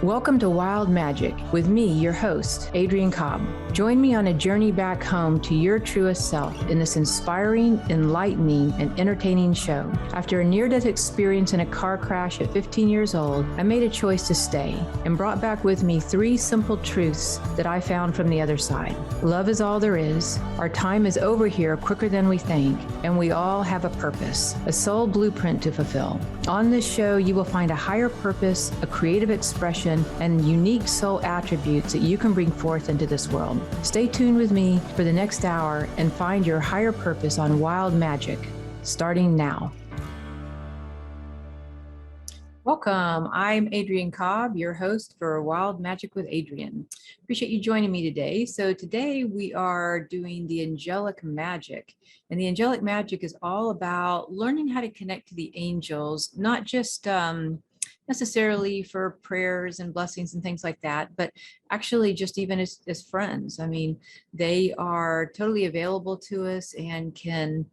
Welcome to Wild Magic with me, your host, Adrienne Cobb. Join me on a journey back home to your truest self in this inspiring, enlightening, and entertaining show. After a near-death experience in a car crash at 15 years old, I made a choice to stay and brought back with me 3 simple truths that I found from the other side. Love is all there is. Our time is over here quicker than we think, and we all have a purpose, a soul blueprint to fulfill. On this show, you will find a higher purpose, a creative expression, and unique soul attributes that you can bring forth into this world. Stay tuned with me for the next hour and find your higher purpose on Wild Magic, starting now. Welcome. I'm Adrienne Cobb, your host for Wild Magic with Adrienne. Appreciate you joining me today. So today we are doing the Angelic Magic. And the Angelic Magic is all about learning how to connect to the angels, not just necessarily for prayers and blessings and things like that, but actually just even as friends. I mean, they are totally available to us and can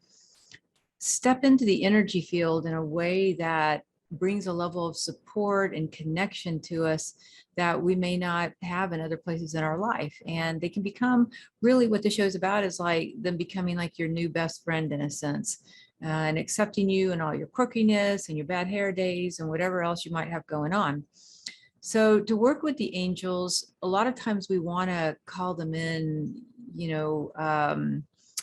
step into the energy field in a way that brings a level of support and connection to us that we may not have in other places in our life. And they can become really what the show's about is like them becoming like your new best friend in a sense. And accepting you and all your quirkiness and your bad hair days and whatever else you might have going on. So to work with the angels, a lot of times we want to call them in,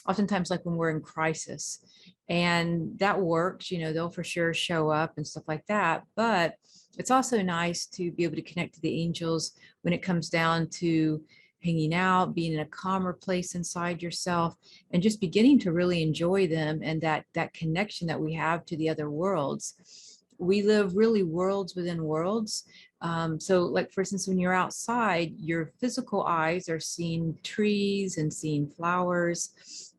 oftentimes like when we're in crisis. And that works, they'll for sure show up and stuff like that. But it's also nice to be able to connect to the angels when it comes down to hanging out, being in a calmer place inside yourself, and just beginning to really enjoy them and that connection that we have to the other worlds. We live really worlds within worlds. So like, for instance, when you're outside, your physical eyes are seeing trees and seeing flowers,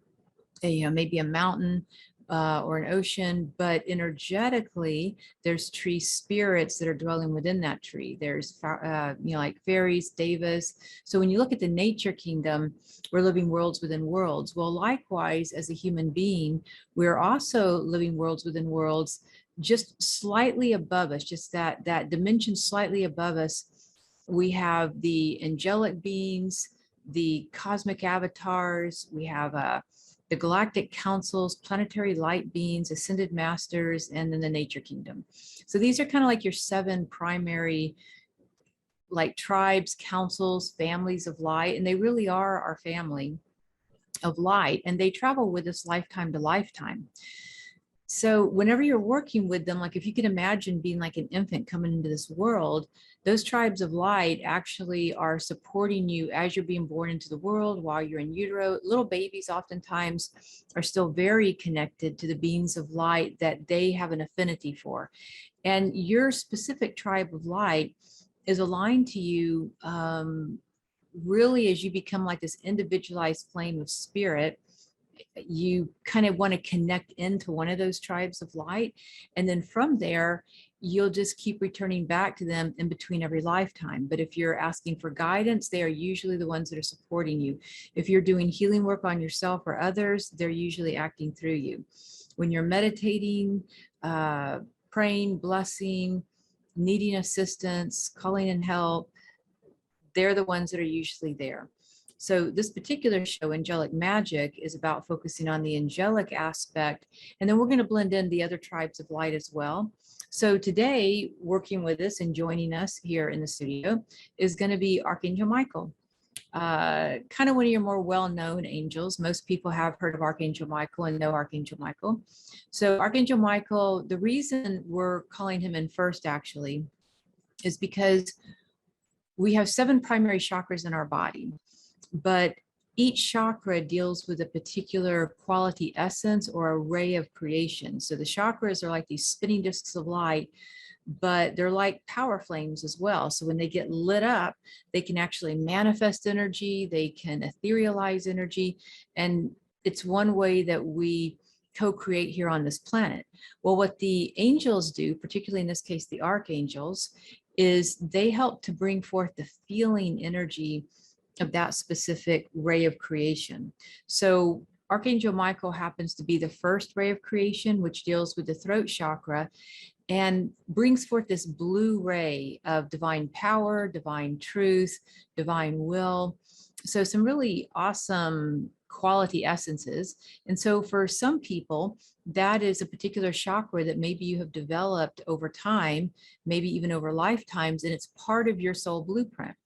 maybe a mountain, or an ocean, but energetically, there's tree spirits that are dwelling within that tree. There's, like fairies, devas. So when you look at the nature kingdom, we're living worlds within worlds. Well, likewise, as a human being, we're also living worlds within worlds, just slightly above us, just that dimension slightly above us. We have the angelic beings, the cosmic avatars, we have the galactic councils, planetary light beings, ascended masters, and then the nature kingdom. So these are kind of like your 7 primary like tribes, councils, families of light, and they really are our family of light, and they travel with us lifetime to lifetime. So whenever you're working with them, like if you can imagine being like an infant coming into this world, those tribes of light actually are supporting you as you're being born into the world while you're in utero. Little babies oftentimes are still very connected to the beings of light that they have an affinity for. And your specific tribe of light is aligned to you really as you become like this individualized flame of spirit. You kind of want to connect into one of those tribes of light. And then from there, you'll just keep returning back to them in between every lifetime. But if you're asking for guidance, they are usually the ones that are supporting you. If you're doing healing work on yourself or others, they're usually acting through you. When you're meditating, praying, blessing, needing assistance, calling in help, they're the ones that are usually there. So this particular show, Angelic Magic, is about focusing on the angelic aspect, and then we're going to blend in the other tribes of light as well. So today, working with us and joining us here in the studio is going to be Archangel Michael, kind of one of your more well-known angels. Most people have heard of Archangel Michael and know Archangel Michael. So Archangel Michael, the reason we're calling him in first actually is because we have 7 primary chakras in our body. But each chakra deals with a particular quality essence or array of creation. So the chakras are like these spinning discs of light, but they're like power flames as well. So when they get lit up, they can actually manifest energy, they can etherealize energy, and it's one way that we co-create here on this planet. Well, what the angels do, particularly in this case, the archangels, is they help to bring forth the feeling energy of that specific ray of creation. So Archangel Michael happens to be the first ray of creation, which deals with the throat chakra and brings forth this blue ray of divine power, divine truth, divine will. So some really awesome quality essences. And so for some people, that is a particular chakra that maybe you have developed over time, maybe even over lifetimes, and it's part of your soul blueprint.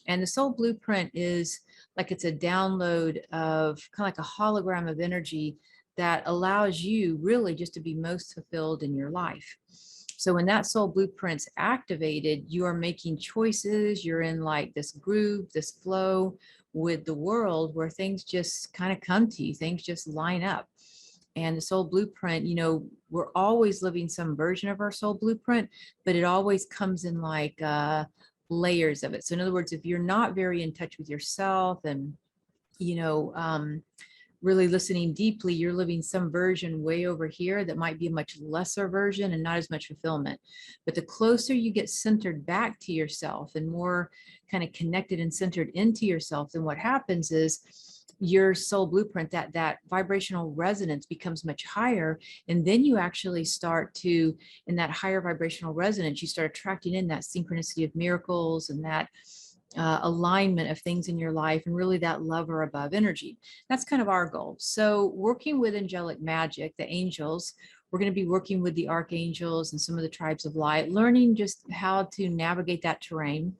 And the soul blueprint is like it's a download of kind of like a hologram of energy that allows you really just to be most fulfilled in your life. So when that soul blueprint's activated, you are making choices, you're in like this groove, this flow with the world where things just kind of come to you, things just line up. And the soul blueprint, you know, we're always living some version of our soul blueprint, but it always comes in like layers of it. So in other words, if you're not very in touch with yourself and, you know, really listening deeply, you're living some version way over here that might be a much lesser version and not as much fulfillment. But the closer you get centered back to yourself and more kind of connected and centered into yourself, then what happens is your soul blueprint, that vibrational resonance becomes much higher. And then you actually start to, in that higher vibrational resonance, you start attracting in that synchronicity of miracles and that alignment of things in your life, and really that love or above energy. That's kind of our goal. So working with angelic magic, the angels, we're going to be working with the archangels and some of the tribes of light, learning just how to navigate that terrain.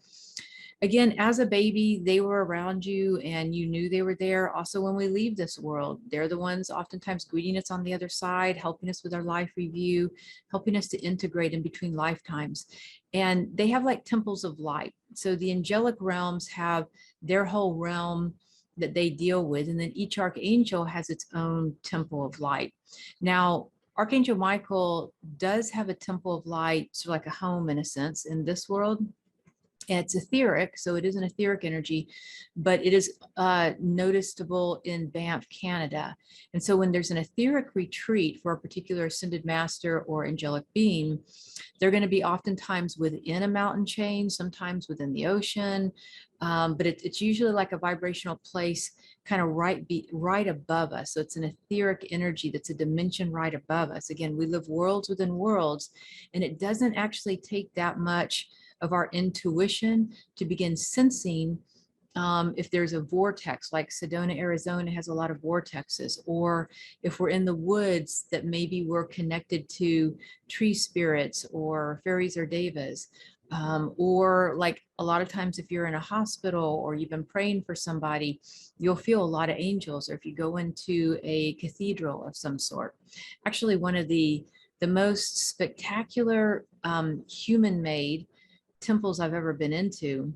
Again, as a baby, they were around you and you knew they were there. Also, when we leave this world, they're the ones oftentimes greeting us on the other side, helping us with our life review, helping us to integrate in between lifetimes. And they have like temples of light. So the angelic realms have their whole realm that they deal with. And then each archangel has its own temple of light. Now, Archangel Michael does have a temple of light, so like a home in a sense in this world. And it's etheric, so it is an etheric energy, but it is noticeable in Banff, Canada. And so when there's an etheric retreat for a particular ascended master or angelic being, they're going to be oftentimes within a mountain chain, sometimes within the ocean, but it's usually like a vibrational place kind of right above us. So it's an etheric energy that's a dimension right above us. Again, we live worlds within worlds, and it doesn't actually take that much of our intuition to begin sensing if there's a vortex, like Sedona, Arizona has a lot of vortexes, or if we're in the woods that maybe we're connected to tree spirits or fairies or devas, or like a lot of times if you're in a hospital or you've been praying for somebody, you'll feel a lot of angels, or if you go into a cathedral of some sort. Actually, one of the most spectacular human-made temples I've ever been into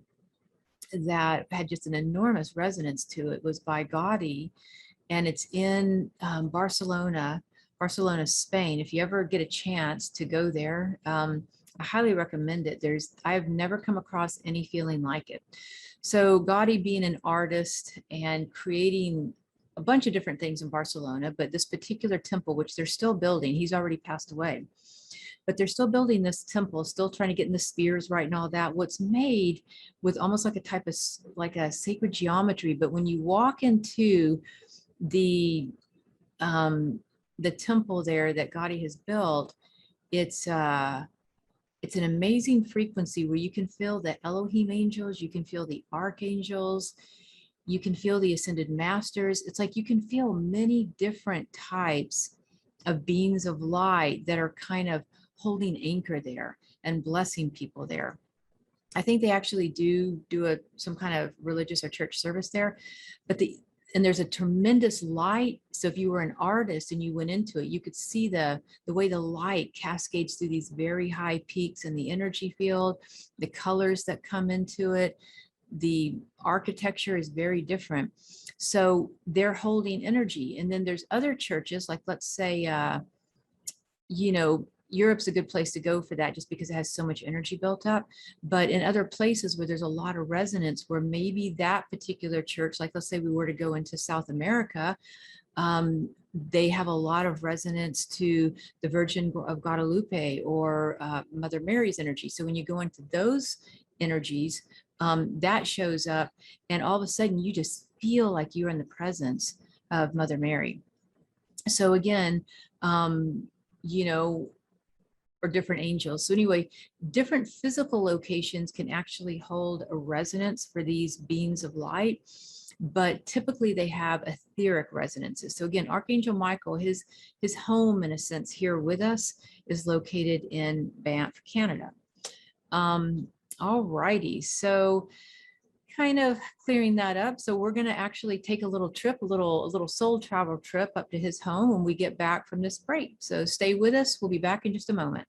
that had just an enormous resonance to it was by Gaudi, and it's in Barcelona, Spain. If you ever get a chance to go there, I highly recommend it. I've never come across any feeling like it. So Gaudi being an artist and creating a bunch of different things in Barcelona, but this particular temple, which they're still building, he's already passed away, but they're still building this temple, still trying to get in the spheres right and all that. What's made with almost like a type of like a sacred geometry, but when you walk into the temple there that Gaudi has built, it's an amazing frequency where you can feel the Elohim angels, you can feel the archangels, you can feel the ascended masters. It's like you can feel many different types of beings of light that are kind of holding anchor there and blessing people there. I think they actually do some kind of religious or church service there, but there's a tremendous light. So if you were an artist and you went into it, you could see the way the light cascades through these very high peaks in the energy field, the colors that come into it. The architecture is very different. So they're holding energy. And then there's other churches, like let's say, Europe's a good place to go for that just because it has so much energy built up. But in other places where there's a lot of resonance, where maybe that particular church, like let's say we were to go into South America, they have a lot of resonance to the Virgin of Guadalupe or Mother Mary's energy. So when you go into those energies, that shows up, and all of a sudden you just feel like you're in the presence of Mother Mary. So again, you know, or different angels. So anyway, different physical locations can actually hold a resonance for these beings of light, but typically they have etheric resonances. So again, Archangel Michael, his home in a sense here with us is located in Banff, Canada. All righty, so kind of clearing that up. So we're going to actually take a little trip, a little soul travel trip up to his home when we get back from this break. So stay with us. We'll be back in just a moment.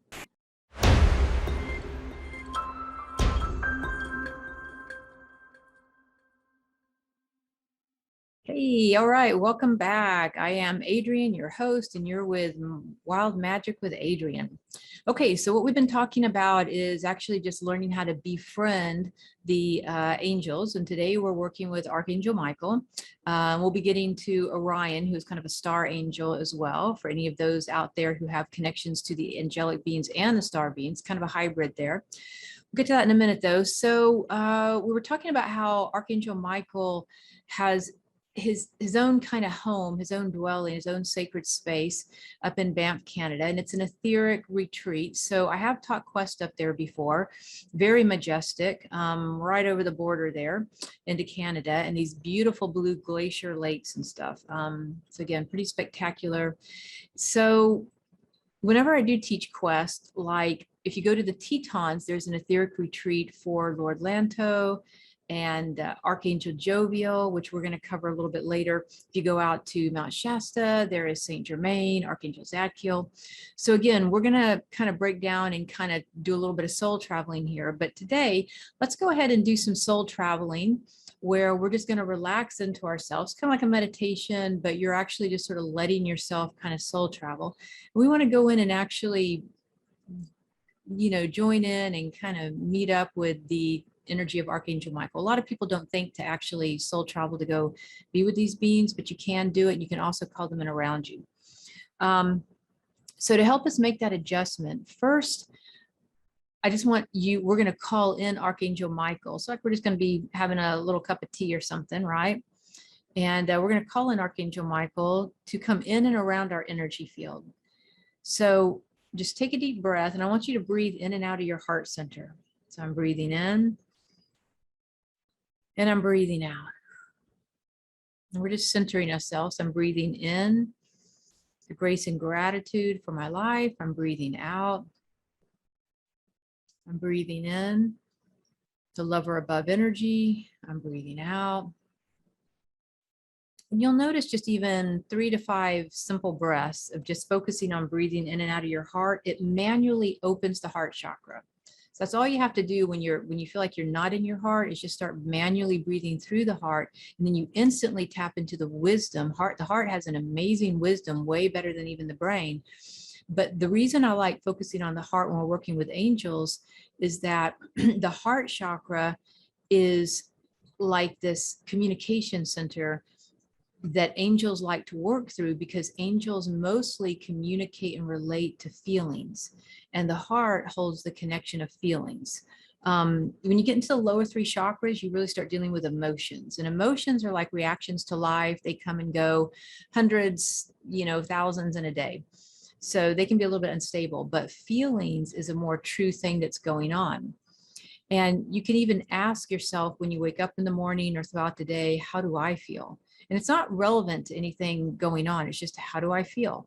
Hey, all right, welcome back. I am Adrienne, your host, and you're with Wild Magic with Adrienne. Okay, so what we've been talking about is actually just learning how to befriend the angels, and today we're working with Archangel Michael. We'll be getting to Orion, who's kind of a star angel as well, for any of those out there who have connections to the angelic beings and the star beings, kind of a hybrid there. We'll get to that in a minute though. So we were talking about how Archangel Michael has his own kind of home, his own dwelling, his own sacred space up in Banff, Canada, and it's an etheric retreat. So I have taught Quest up there before, very majestic, right over the border there into Canada, and these beautiful blue glacier lakes and stuff. So again, pretty spectacular. So whenever I do teach Quest, like if you go to the Tetons, there's an etheric retreat for Lord Lanto and Archangel Jovial, which we're going to cover a little bit later. If you go out to Mount Shasta, there is Saint Germain, Archangel Zadkiel. So again, we're going to kind of break down and kind of do a little bit of soul traveling here. But today, let's go ahead and do some soul traveling where we're just going to relax into ourselves, kind of like a meditation, but you're actually just sort of letting yourself kind of soul travel. We want to go in and actually, you know, join in and kind of meet up with the energy of Archangel Michael. A lot of people don't think to actually soul travel to go be with these beings, but you can do it. And you can also call them in around you. So to help us make that adjustment, first, I just want you, we're going to call in Archangel Michael. So like we're just going to be having a little cup of tea or something, right? And we're going to call in Archangel Michael to come in and around our energy field. So just take a deep breath, and I want you to breathe in and out of your heart center. So I'm breathing in and I'm breathing out. And we're just centering ourselves. I'm breathing in the grace and gratitude for my life. I'm breathing out. I'm breathing in the lover above energy. I'm breathing out. And you'll notice just even 3 to 5 simple breaths of just focusing on breathing in and out of your heart. It manually opens the heart chakra. So that's all you have to do when you feel like you're not in your heart, is just start manually breathing through the heart, and then you instantly tap into the wisdom. The heart has an amazing wisdom, way better than even the brain. But the reason I like focusing on the heart when we're working with angels is that the heart chakra is like this communication center that angels like to work through, because angels mostly communicate and relate to feelings, and the heart holds the connection of feelings. When you get into the lower 3 chakras, you really start dealing with emotions, and emotions are like reactions to life. They come and go, hundreds, thousands in a day. So they can be a little bit unstable, but feelings is a more true thing that's going on. And you can even ask yourself when you wake up in the morning or throughout the day, how do I feel? And it's not relevant to anything going on. It's just, how do I feel?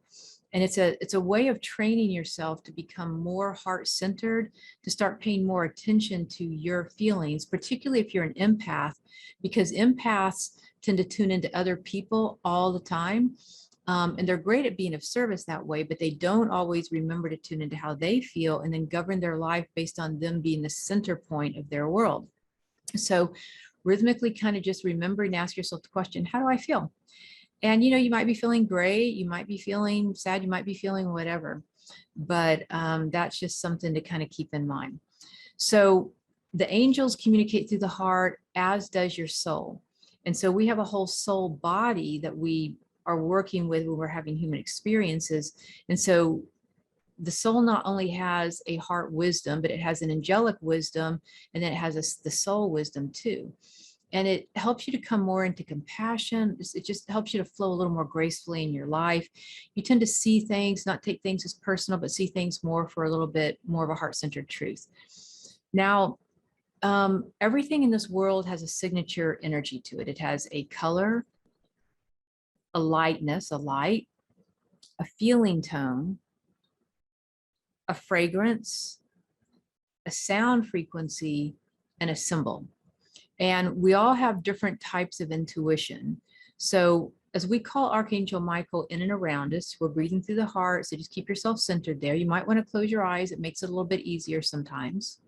And it's a way of training yourself to become more heart-centered, to start paying more attention to your feelings, particularly if you're an empath, because empaths tend to tune into other people all the time. And they're great at being of service that way, but they don't always remember to tune into how they feel and then govern their life based on them being the center point of their world. So rhythmically kind of just remembering to ask yourself the question, how do I feel? And, you might be feeling great, you might be feeling sad, you might be feeling whatever, but that's just something to kind of keep in mind. So the angels communicate through the heart, as does your soul. And so we have a whole soul body that we are working with when we're having human experiences. And so the soul not only has a heart wisdom, but it has an angelic wisdom, and then it has the soul wisdom too. And it helps you to come more into compassion. It just helps you to flow a little more gracefully in your life. You tend to see things, not take things as personal, but see things more for a little bit more of a heart-centered truth. Now, everything in this world has a signature energy to it. It has a color, a lightness, a light, a feeling tone, a fragrance, a sound frequency, and a symbol. And we all have different types of intuition. So as we call Archangel Michael in and around us, we're breathing through the heart. So just keep yourself centered there. You might want to close your eyes. It makes it a little bit easier sometimes.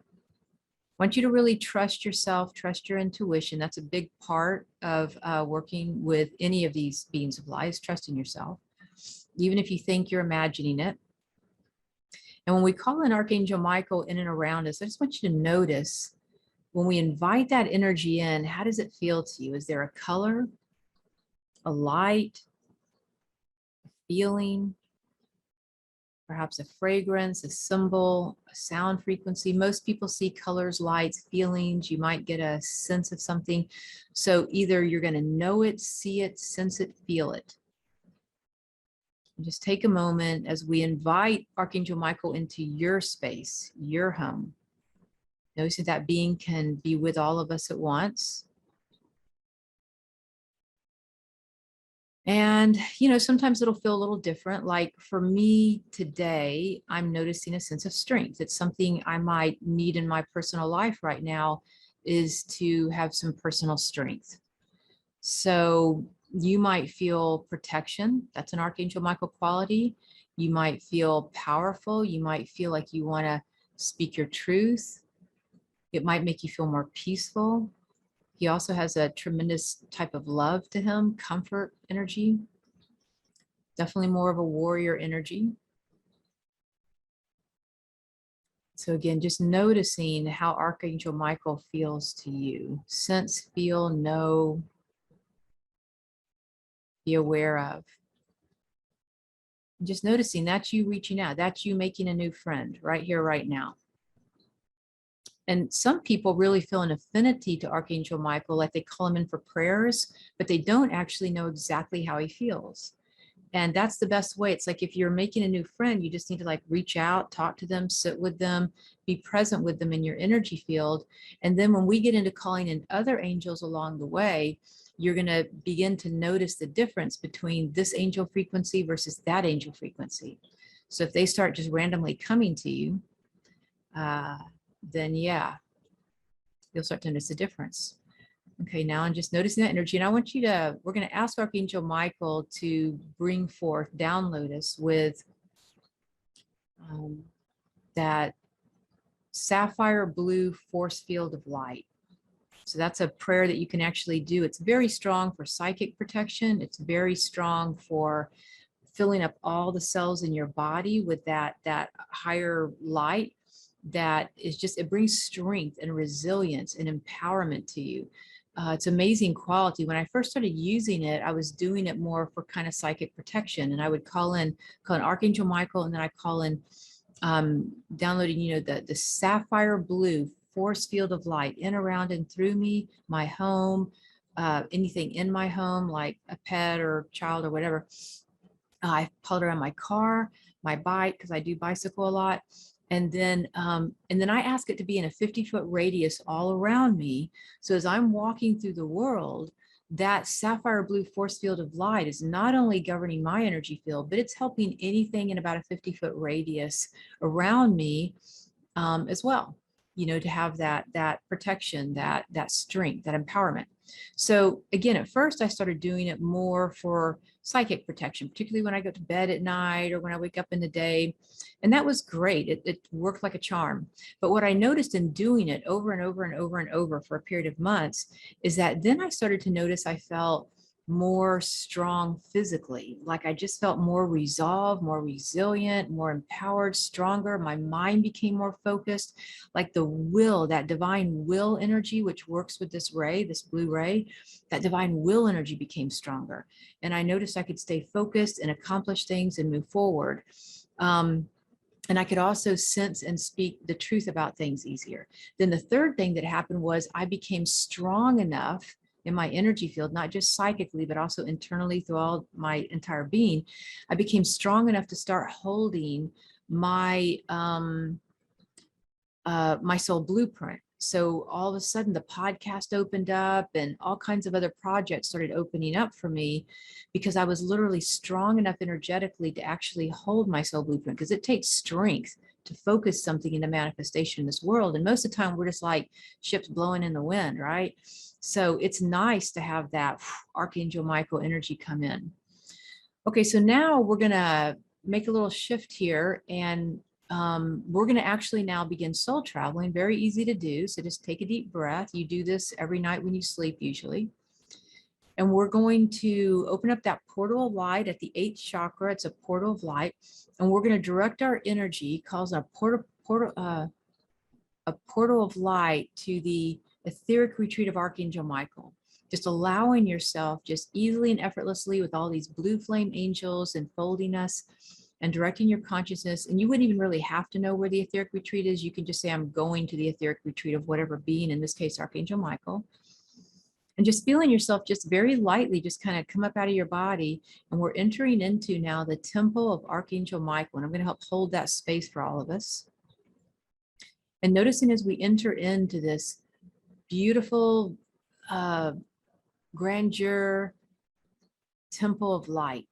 I want you to really trust yourself, trust your intuition. That's a big part of working with any of these beings of light, is trusting yourself, even if you think you're imagining it. And when we call in Archangel Michael in and around us, I just want you to notice when we invite that energy in, how does it feel to you? Is there a color, a light, a feeling, perhaps a fragrance, a symbol, a sound frequency? Most people see colors, lights, feelings. You might get a sense of something. So either you're going to know it, see it, sense it, feel it. And just take a moment as we invite Archangel Michael into your space, your home. Notice that that being can be with all of us at once. And, you know, sometimes it'll feel a little different. Like for me today, I'm noticing a sense of strength. It's something I might need in my personal life right now, is to have some personal strength. So you might feel protection. That's an Archangel Michael quality. You might feel powerful. You might feel like you want to speak your truth. It might make you feel more peaceful. He also has a tremendous type of love to him, comfort energy, definitely more of a warrior energy. So again, just noticing how Archangel Michael feels to you. Sense, feel, know, be aware of. Just noticing that's you reaching out. That's you making a new friend right here, right now. And some people really feel an affinity to Archangel Michael, like they call him in for prayers, but they don't actually know exactly how he feels. And that's the best way. It's like if you're making a new friend, you just need to like reach out, talk to them, sit with them, be present with them in your energy field. And then when we get into calling in other angels along the way, you're going to begin to notice the difference between this angel frequency versus that angel frequency. So if they start just randomly coming to you, then yeah, you'll start to notice the difference. Okay, now I'm just noticing that energy, and I want you to, we're going to ask Archangel Michael to bring forth, download us with that sapphire blue force field of light. So that's a prayer that you can actually do. It's very strong for psychic protection. It's very strong for filling up all the cells in your body with that higher light. That is just, it brings strength and resilience and empowerment to you. It's amazing quality. When I first started using it, I was doing it more for kind of psychic protection, and I would call in Archangel Michael, and then I call in downloading, you know, the sapphire blue force field of light in, around, and through me, my home, anything in my home, like a pet or child or whatever. I pulled around my car, my bike, because I do bicycle a lot. And then I ask it to be in a 50-foot radius all around me. So as I'm walking through the world, that sapphire blue force field of light is not only governing my energy field, but it's helping anything in about a 50-foot radius around me as well, you know, to have that protection, that strength, that empowerment. So again, at first I started doing it more for psychic protection, particularly when I go to bed at night or when I wake up in the day. And that was great. It worked like a charm. But what I noticed in doing it over and over and over and over for a period of months is that then I started to notice I felt more strong physically. Like I just felt more resolved, more resilient, more empowered, stronger. My mind became more focused, like the will, that divine will energy, which works with this ray, this blue ray, that divine will energy became stronger. And I noticed I could stay focused and accomplish things and move forward. And I could also sense and speak the truth about things easier. Then the third thing that happened was I became strong enough in my energy field, not just psychically, but also internally through all my entire being. I became strong enough to start holding my my soul blueprint. So all of a sudden the podcast opened up and all kinds of other projects started opening up for me because I was literally strong enough energetically to actually hold my soul blueprint, because it takes strength to focus something into manifestation in this world. And most of the time we're just like ships blowing in the wind, right? So it's nice to have that Archangel Michael energy come in. Okay, so now we're going to make a little shift here, and we're going to actually now begin soul traveling. Very easy to do. So just take a deep breath. You do this every night when you sleep usually. And we're going to open up that portal of light at the 8th chakra. It's a portal of light. And we're going to direct our energy, cause a portal of light to the etheric retreat of Archangel Michael. Just allowing yourself just easily and effortlessly with all these blue flame angels enfolding us and directing your consciousness. And you wouldn't even really have to know where the etheric retreat is. You can just say, I'm going to the etheric retreat of whatever being, in this case, Archangel Michael. And just feeling yourself just very lightly, just kind of come up out of your body. And we're entering into now the temple of Archangel Michael. And I'm going to help hold that space for all of us. And noticing as we enter into this beautiful grandeur temple of light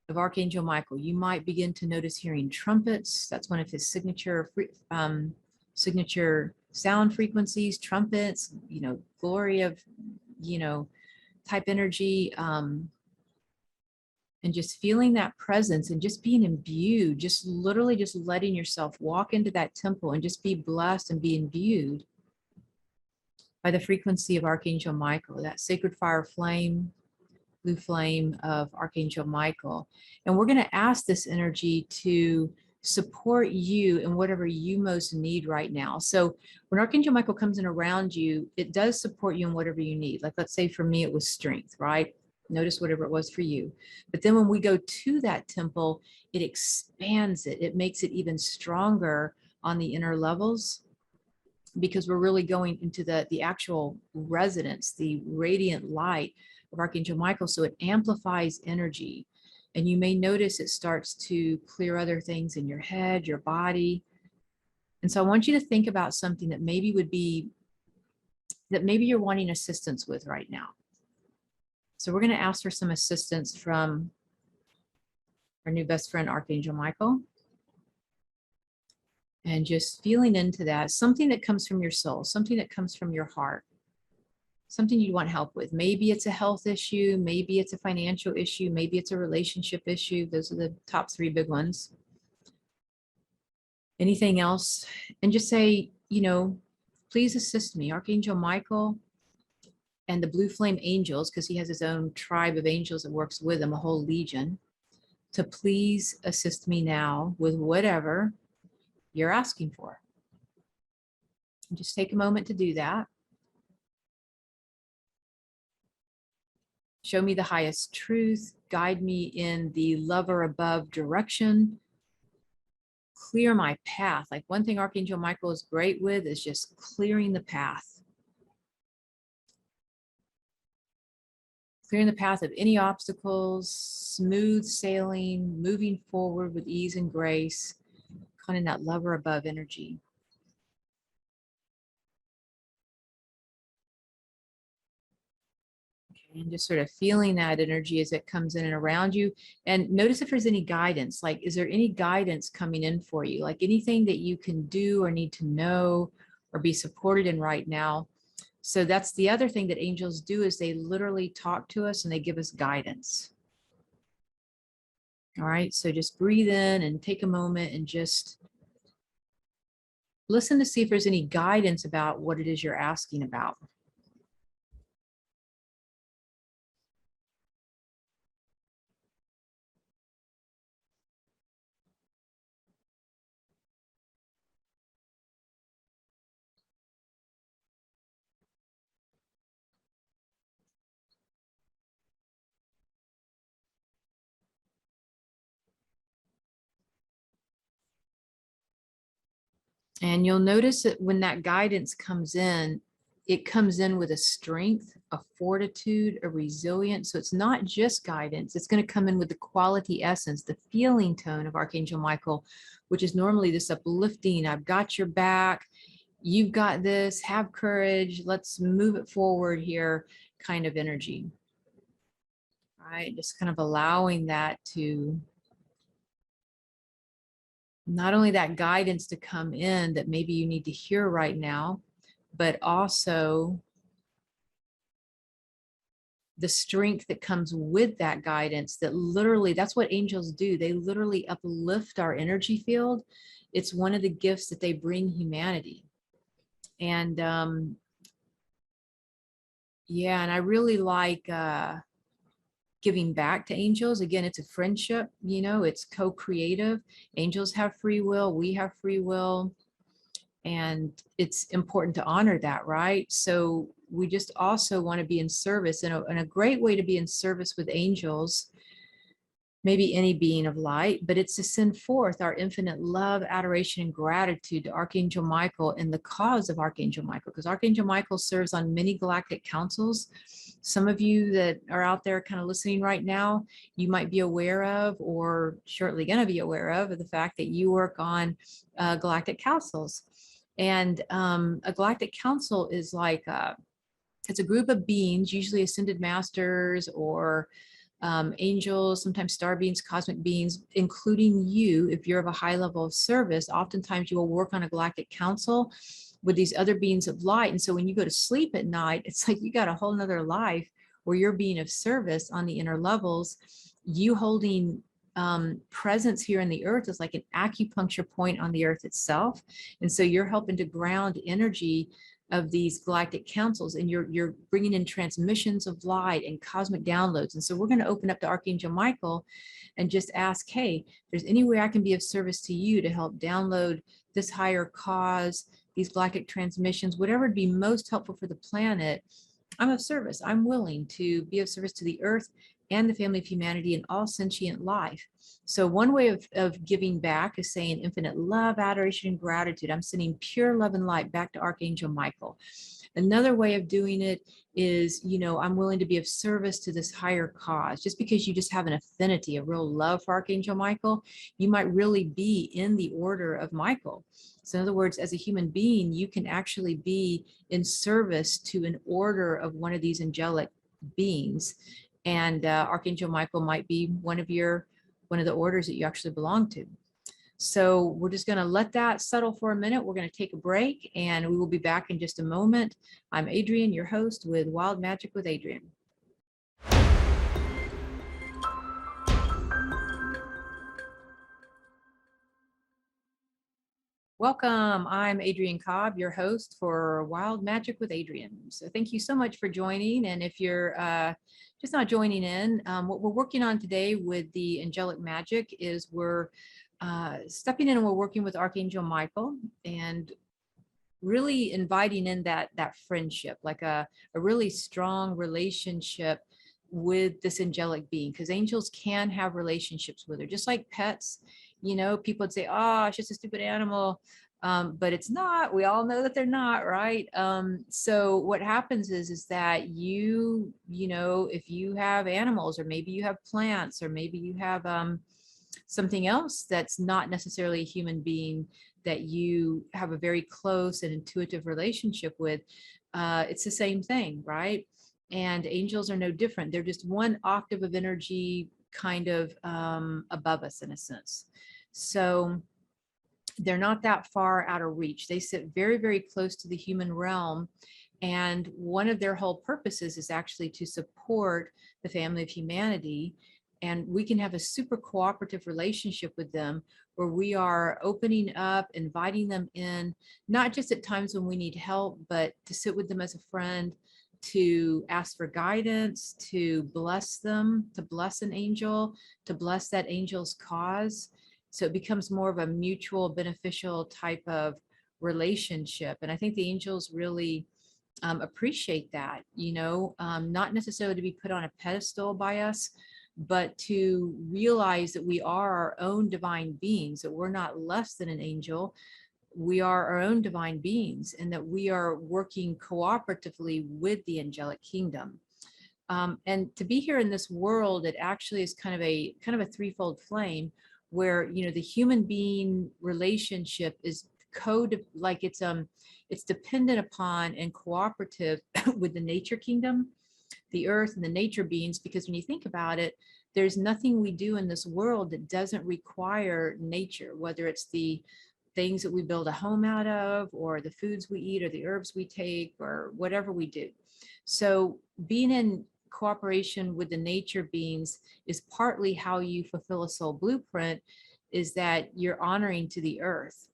of Archangel Michael, you might begin to notice hearing trumpets. That's one of his signature sound frequencies, trumpets, glory of, type energy, and just feeling that presence and just being imbued, just literally just letting yourself walk into that temple and just be blessed and be imbued by the frequency of Archangel Michael, that sacred fire flame, blue flame of Archangel Michael. And we're going to ask this energy to support you in whatever you most need right now. So when Archangel Michael comes in around you, it does support you in whatever you need. Like, let's say for me, it was strength, right? Notice whatever it was for you. But then when we go to that temple, it expands it. It makes it even stronger on the inner levels, because we're really going into the actual residence, the radiant light of Archangel Michael. So it amplifies energy. And you may notice it starts to clear other things in your head, your body. And so I want you to think about something that maybe you're wanting assistance with right now. So we're going to ask for some assistance from our new best friend, Archangel Michael. And just feeling into that, something that comes from your soul, something that comes from your heart, something you want help with. Maybe it's a health issue, maybe it's a financial issue, maybe it's a relationship issue. Those are the top 3 big ones. Anything else? And just say, please assist me, Archangel Michael and the blue flame angels, because he has his own tribe of angels that works with him, a whole legion, to please assist me now with whatever you're asking for. And just take a moment to do that. Show me the highest truth. Guide me in the lover above direction. Clear my path. Like, one thing Archangel Michael is great with is just clearing the path. Clearing the path of any obstacles, smooth sailing, moving forward with ease and grace, kind of that lover above energy. And just sort of feeling that energy as it comes in and around you. And notice if there's any guidance. Like, is there any guidance coming in for you? Like, anything that you can do or need to know or be supported in right now. So that's the other thing that angels do, is they literally talk to us and they give us guidance. All right, so just breathe in and take a moment and just listen to see if there's any guidance about what it is you're asking about. And you'll notice that when that guidance comes in, it comes in with a strength, a fortitude, a resilience. So it's not just guidance, it's going to come in with the quality essence, the feeling tone of Archangel Michael, which is normally this uplifting, I've got your back, you've got this, have courage, let's move it forward here kind of energy. Right? Just kind of allowing that to, not only that guidance to come in that maybe you need to hear right now, but also the strength that comes with that guidance, that literally, that's what angels do. They literally uplift our energy field. It's one of the gifts that they bring humanity. And yeah, and I really like giving back to angels. Again, it's a friendship, you know, it's co-creative. Angels have free will, we have free will. And it's important to honor that, right? So we just also want to be in service, and a great way to be in service with angels, maybe any being of light, but it's to send forth our infinite love, adoration, and gratitude to Archangel Michael and the cause of Archangel Michael, because Archangel Michael serves on many galactic councils. Some of you that are out there kind of listening right now, you might be aware of, or shortly going to be aware of the fact that you work on galactic councils. And a galactic council is like, it's a group of beings, usually ascended masters or angels, sometimes star beings, cosmic beings, including you. If you're of a high level of service, oftentimes you will work on a galactic council with these other beings of light. And so when you go to sleep at night, it's like you got a whole nother life where you're being of service on the inner levels. You holding presence here in the earth is like an acupuncture point on the earth itself. And so you're helping to ground energy of these galactic councils, and you're bringing in transmissions of light and cosmic downloads. And so we're going to open up to Archangel Michael and just ask, hey, if there's any way I can be of service to you to help download this higher cause, these galactic transmissions, whatever would be most helpful for the planet, I'm of service. I'm willing to be of service to the earth and the family of humanity and all sentient life. So one way of giving back is saying infinite love, adoration, and gratitude. I'm sending pure love and light back to Archangel Michael. Another way of doing it is, you know, I'm willing to be of service to this higher cause. Just because you just have an affinity, a real love for Archangel Michael, you might really be in the order of Michael. So in other words, as a human being, you can actually be in service to an order of one of these angelic beings. And Archangel Michael might be one of the orders that you actually belong to. So we're just going to let that settle for a minute. We're going to take a break and we will be back in just a moment. I'm Adrienne, your host with Wild Magic with Adrienne. Welcome. I'm Adrienne Cobb, your host for Wild Magic with Adrienne. So thank you so much for joining. And if you're just not joining in, what we're working on today with the Angelic Magic is we're stepping in and we're working with Archangel Michael and really inviting in that friendship, like a really strong relationship with this angelic being, because angels can have relationships with her, just like pets. You know, people would say, oh, it's just a stupid animal. But it's not. We all know that they're not, right? So what happens is that you know, if you have animals, or maybe you have plants, or maybe you have something else that's not necessarily a human being that you have a very close and intuitive relationship with, it's the same thing, right? And angels are no different. They're just one octave of energy kind of above us in a sense. So they're not that far out of reach. They sit very, very close to the human realm. And one of their whole purposes is actually to support the family of humanity. And we can have a super cooperative relationship with them where we are opening up, inviting them in, not just at times when we need help, but to sit with them as a friend, to ask for guidance, to bless them, to bless an angel, to bless that angel's cause. So it becomes more of a mutual beneficial type of relationship. And I think the angels really appreciate that, you know, not necessarily to be put on a pedestal by us, but to realize that we are our own divine beings, that we're not less than an angel. we are our own divine beings and that we are working cooperatively with the angelic kingdom. And to be here in this world, it actually is kind of a threefold flame where, the human being relationship is like it's dependent upon and cooperative with the nature kingdom, the earth and the nature beings, because when you think about it, there's nothing we do in this world that doesn't require nature, whether it's the things that we build a home out of, or the foods we eat, or the herbs we take, or whatever we do. So being in cooperation with the nature beings is partly how you fulfill a soul blueprint, is that you're honoring to the earth.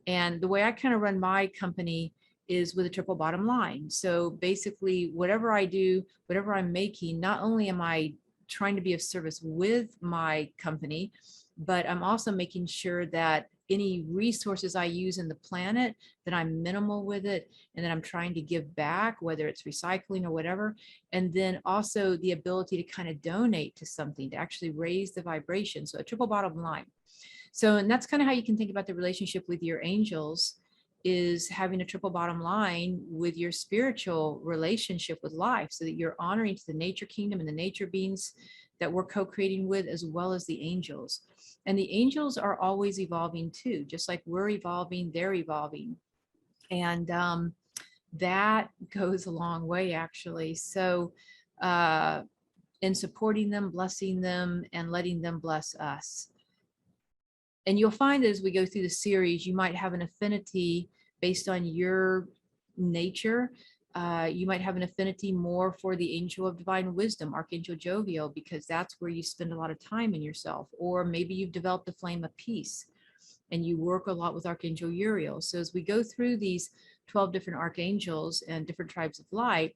And the way I kind of run my company is with a triple bottom line. So basically, whatever I do, whatever I'm making, not only am I trying to be of service with my company, but I'm also making sure that any resources I use in the planet, that I'm minimal with it, and that I'm trying to give back, whether it's recycling or whatever. And then also the ability to kind of donate to something, to actually raise the vibration. So a triple bottom line. So, and that's kind of how you can think about the relationship with your angels, is having a triple bottom line with your spiritual relationship with life, so that you're honoring to the nature kingdom and the nature beings that we're co-creating with, as well as the angels. And the angels are always evolving too, just like we're evolving, they're evolving. And that goes a long way, actually. So in supporting them, blessing them, and letting them bless us. And you'll find that as we go through the series, you might have an affinity based on your nature. You might have an affinity more for the angel of divine wisdom, Archangel Jovial, because that's where you spend a lot of time in yourself. Or maybe you've developed a flame of peace and you work a lot with Archangel Uriel. So as we go through these 12 different archangels and different tribes of light,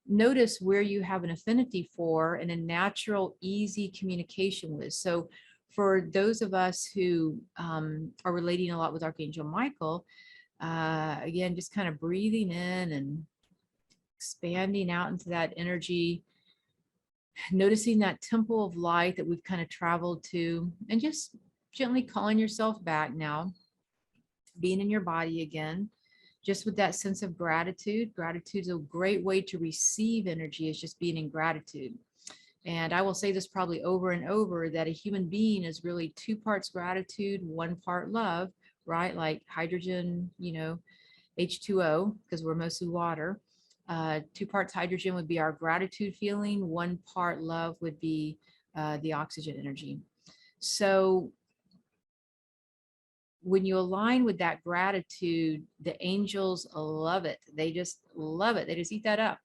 notice where you have an affinity for and a natural, easy communication with. So for those of us who are relating a lot with Archangel Michael, again, just kind of breathing in and expanding out into that energy, noticing that temple of light that we've kind of traveled to, and just gently calling yourself back now, being in your body again, just with that sense of gratitude. Gratitude is a great way to receive energy, is just being in gratitude. And I will say this probably over and over, that a human being is really 2 parts gratitude, 1 part love, right? Like hydrogen, H2O, because we're mostly water. 2 parts hydrogen would be our gratitude feeling. 1 part love would be the oxygen energy. So when you align with that gratitude, the angels love it. They just love it. They just eat that up.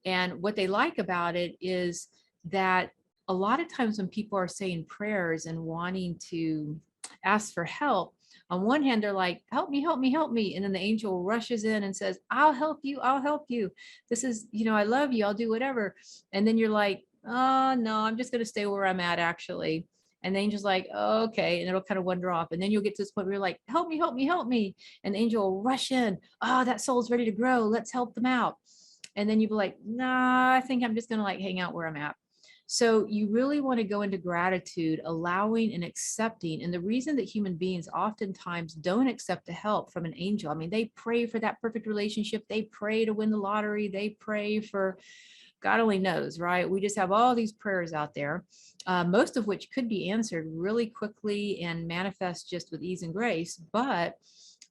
And what they like about it is that a lot of times when people are saying prayers and wanting to ask for help, on one hand, they're like, help me, help me, help me. And then the angel rushes in and says, I'll help you. I'll help you. This is, I love you. I'll do whatever. And then you're like, oh, no, I'm just going to stay where I'm at, actually. And the angel's like, oh, okay. And it'll kind of wander off. And then you'll get to this point where you're like, help me, help me, help me. And the angel will rush in. Oh, that soul's ready to grow. Let's help them out. And then you'll be like, nah, I think I'm just going to like hang out where I'm at. So you really want to go into gratitude, allowing and accepting. And the reason that human beings oftentimes don't accept the help from an angel, I mean, they pray for that perfect relationship. They pray to win the lottery. They pray for God only knows, right? We just have all these prayers out there, most of which could be answered really quickly and manifest just with ease and grace. But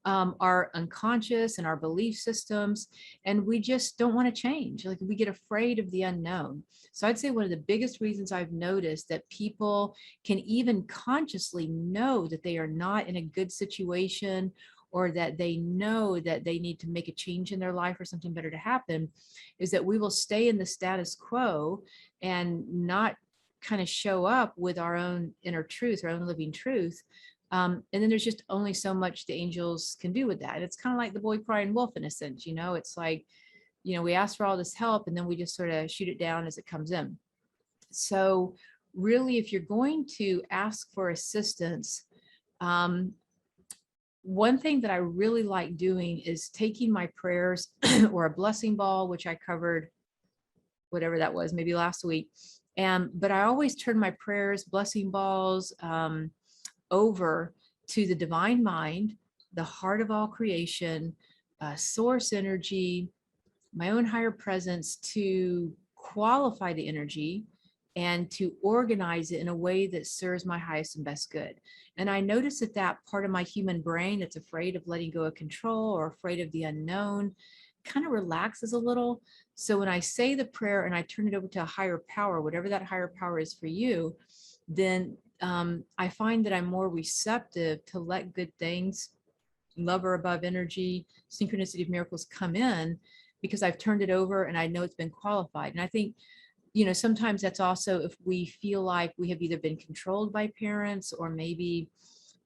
our unconscious and our belief systems, and we just don't want to change. Like, we get afraid of the unknown. So I'd say one of the biggest reasons I've noticed that people can even consciously know that they are not in a good situation, or that they know that they need to make a change in their life or something better to happen, is that we will stay in the status quo and not kind of show up with our own inner truth, our own living truth. And then there's just only so much the angels can do with that. It's kind of like the boy crying wolf in a sense, it's like, we ask for all this help and then we just sort of shoot it down as it comes in. So really, if you're going to ask for assistance, one thing that I really like doing is taking my prayers or a blessing ball, which I covered, whatever that was, maybe last week. But I always turn my prayers, blessing balls, over to the divine mind, the heart of all creation, source energy, my own higher presence to qualify the energy and to organize it in a way that serves my highest and best good. And I notice that that part of my human brain that's afraid of letting go of control or afraid of the unknown kind of relaxes a little. So when I say the prayer and I turn it over to a higher power, whatever that higher power is for you, then I find that I'm more receptive to let good things, love or above energy, synchronicity of miracles come in, because I've turned it over and I know it's been qualified. And I think, you know, sometimes that's also if we feel like we have either been controlled by parents, or maybe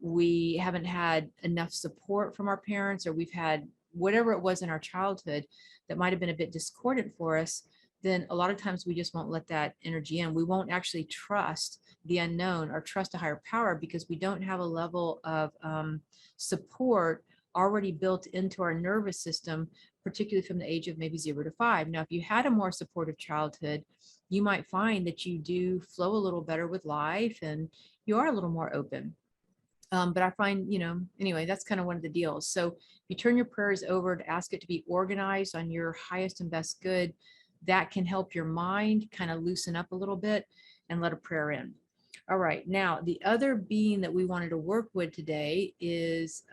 we haven't had enough support from our parents, or we've had whatever it was in our childhood that might have been a bit discordant for us, then a lot of times we just won't let that energy in. We won't actually trust the unknown or trust a higher power because we don't have a level of support already built into our nervous system, particularly from the age of maybe 0 to 5. Now, if you had a more supportive childhood, you might find that you do flow a little better with life and you are a little more open. But I find, you know, anyway, that's kind of one of the deals. So you turn your prayers over to ask it to be organized on your highest and best good. That can help your mind kind of loosen up a little bit and let a prayer in. All right. Now, the other being that we wanted to work with today is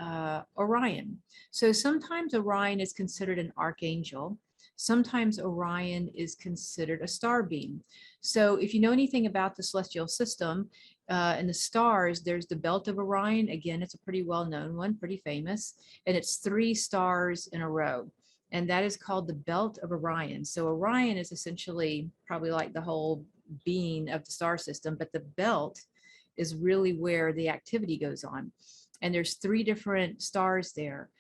Orion. So sometimes Orion is considered an archangel. Sometimes Orion is considered a star being. So if you know anything about the celestial system, and the stars, there's the Belt of Orion. Again, it's a pretty well-known one, pretty famous, and it's 3 stars in a row. And that is called the Belt of Orion. So Orion is essentially probably like the whole being of the star system, but the belt is really where the activity goes on. And there's 3 different stars there.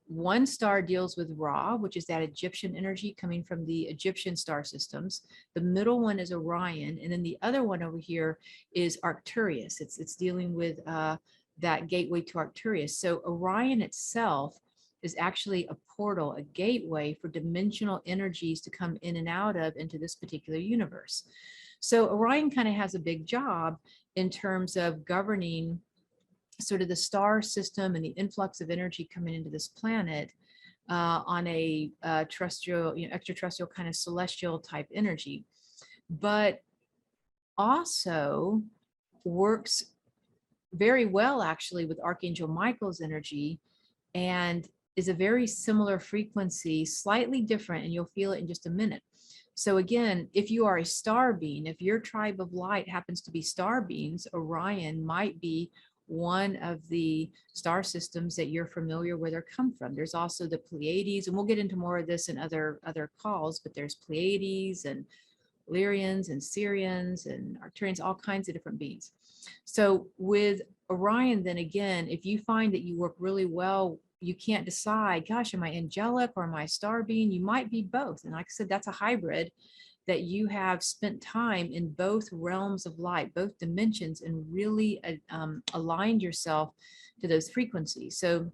One star deals with Ra, which is that Egyptian energy coming from the Egyptian star systems. The middle one is Orion, and then the other one over here is Arcturus. It's dealing with that gateway to Arcturus. So Orion itself is actually a portal, a gateway for dimensional energies to come in and out of into this particular universe. So Orion kind of has a big job in terms of governing sort of the star system and the influx of energy coming into this planet on a terrestrial, you know, extraterrestrial kind of celestial type energy, but also works very well actually with Archangel Michael's energy and is a very similar frequency, slightly different, and you'll feel it in just a minute. So again, if you are a star being, if your tribe of light happens to be star beings, Orion might be one of the star systems that you're familiar with or come from. There's also the Pleiades, and we'll get into more of this in other calls, but there's Pleiades and Lyrians and Sirians and Arcturians, all kinds of different beings. So with Orion, then again, if you find that you work really well, you can't decide, gosh, am I angelic or am I a star being? You might be both. And like I said, that's a hybrid that you have spent time in both realms of light, both dimensions, and really aligned yourself to those frequencies. So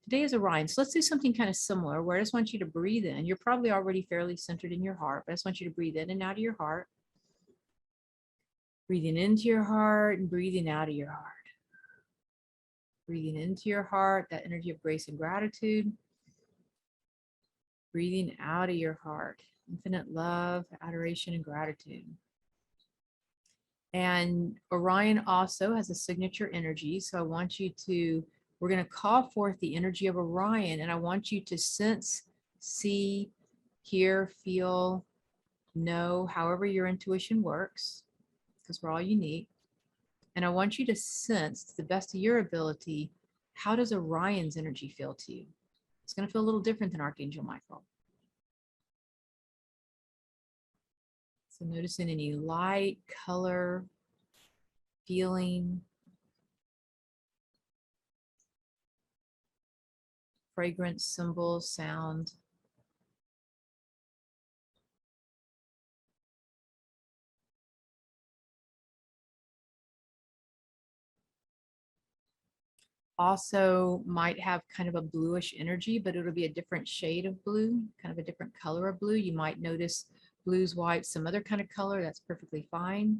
today is Orion. So let's do something kind of similar where I just want you to breathe in. You're probably already fairly centered in your heart, but I just want you to breathe in and out of your heart. Breathing into your heart and breathing out of your heart. Breathing into your heart, that energy of grace and gratitude. Breathing out of your heart, infinite love, adoration, and gratitude. And Orion also has a signature energy. So I want you to, we're going to call forth the energy of Orion, and I want you to sense, see, hear, feel, know, however your intuition works, because we're all unique. And I want you to sense, to the best of your ability, how does Orion's energy feel to you? It's going to feel a little different than Archangel Michael. So noticing any light, color, feeling, fragrance, symbol, sound. Also might have kind of a bluish energy, but it'll be a different shade of blue, kind of a different color of blue. You might notice blues, whites, some other kind of color. That's perfectly fine.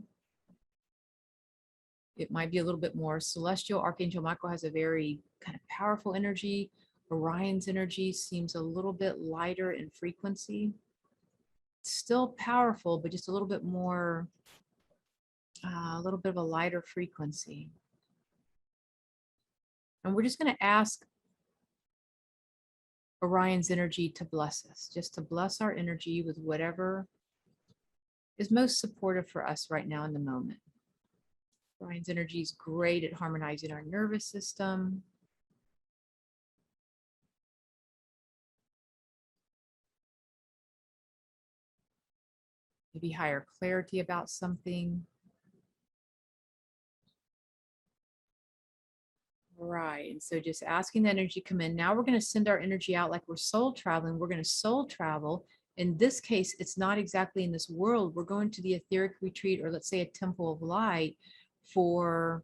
It might be a little bit more celestial. Archangel Michael has a very kind of powerful energy. Orion's energy seems a little bit lighter in frequency. Still powerful, but just a little bit more, a little bit of a lighter frequency. And we're just going to ask Orion's energy to bless us, just to bless our energy with whatever is most supportive for us right now in the moment. Orion's energy is great at harmonizing our nervous system. Maybe higher clarity about something. Right. And so just asking the energy to come in. Now we're going to send our energy out like we're soul traveling. We're going to soul travel. In this case, it's not exactly in this world. We're going to the etheric retreat, or let's say a temple of light, for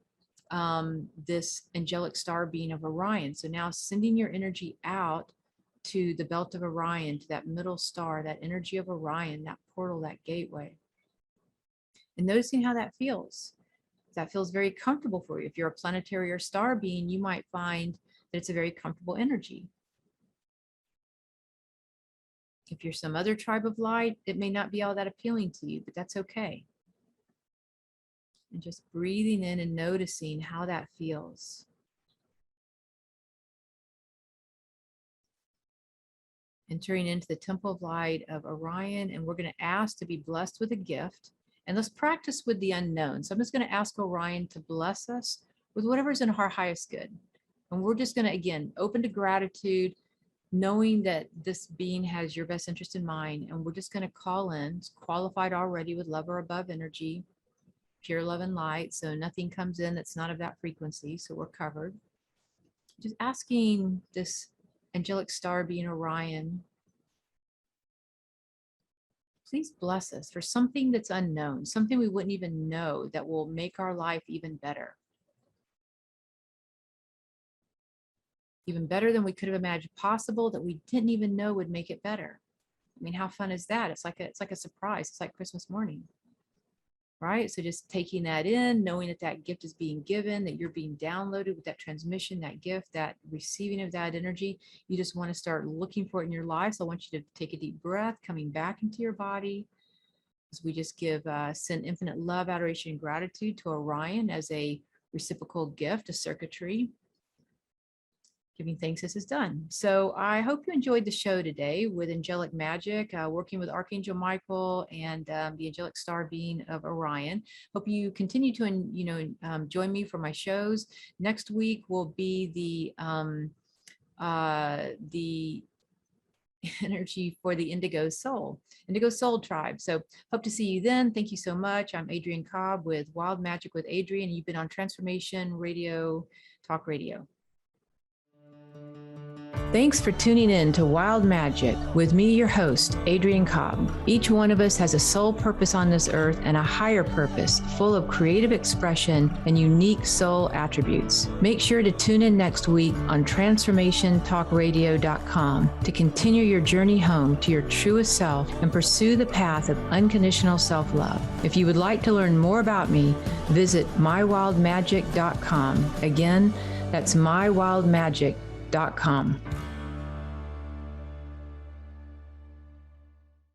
this angelic star being of Orion. So now sending your energy out to the belt of Orion, to that middle star, that energy of Orion, that portal, that gateway. And noticing how that feels. That feels very comfortable for you. If you're a planetary or star being, you might find that it's a very comfortable energy. If you're some other tribe of light, it may not be all that appealing to you, but that's okay. And just breathing in and noticing how that feels. Entering into the temple of light of Orion, and we're going to ask to be blessed with a gift. And let's practice with the unknown. So I'm just going to ask Orion to bless us with whatever's in our highest good. And we're just going to, again, open to gratitude, knowing that this being has your best interest in mind. And we're just going to call in, it's qualified already with love or above energy, pure love and light. So nothing comes in that's not of that frequency. So we're covered. Just asking this angelic star being Orion, please bless us for something that's unknown, something we wouldn't even know that will make our life even better. Even better than we could have imagined possible, that we didn't even know would make it better. I mean, how fun is that? It's like a surprise. It's like Christmas morning, right? So just taking that in, knowing that that gift is being given, that you're being downloaded with that transmission, that gift, that receiving of that energy. You just want to start looking for it in your life. So I want you to take a deep breath, coming back into your body. As we just send infinite love, adoration, and gratitude to Orion as a reciprocal gift, a circuitry. Giving thanks this is done. So I hope you enjoyed the show today with Angelic Magic, working with Archangel Michael and the angelic star being of Orion. Hope you continue to, join me for my shows. Next week will be the energy for the Indigo Soul Tribe. So hope to see you then. Thank you so much. I'm Adrienne Cobb with Wild Magic with Adrienne. You've been on Transformation Radio, Talk Radio. Thanks for tuning in to Wild Magic with me, your host, Adrienne Cobb. Each one of us has a soul purpose on this earth and a higher purpose full of creative expression and unique soul attributes. Make sure to tune in next week on transformationtalkradio.com to continue your journey home to your truest self and pursue the path of unconditional self-love. If you would like to learn more about me, visit mywildmagic.com. Again, that's mywildmagic.com.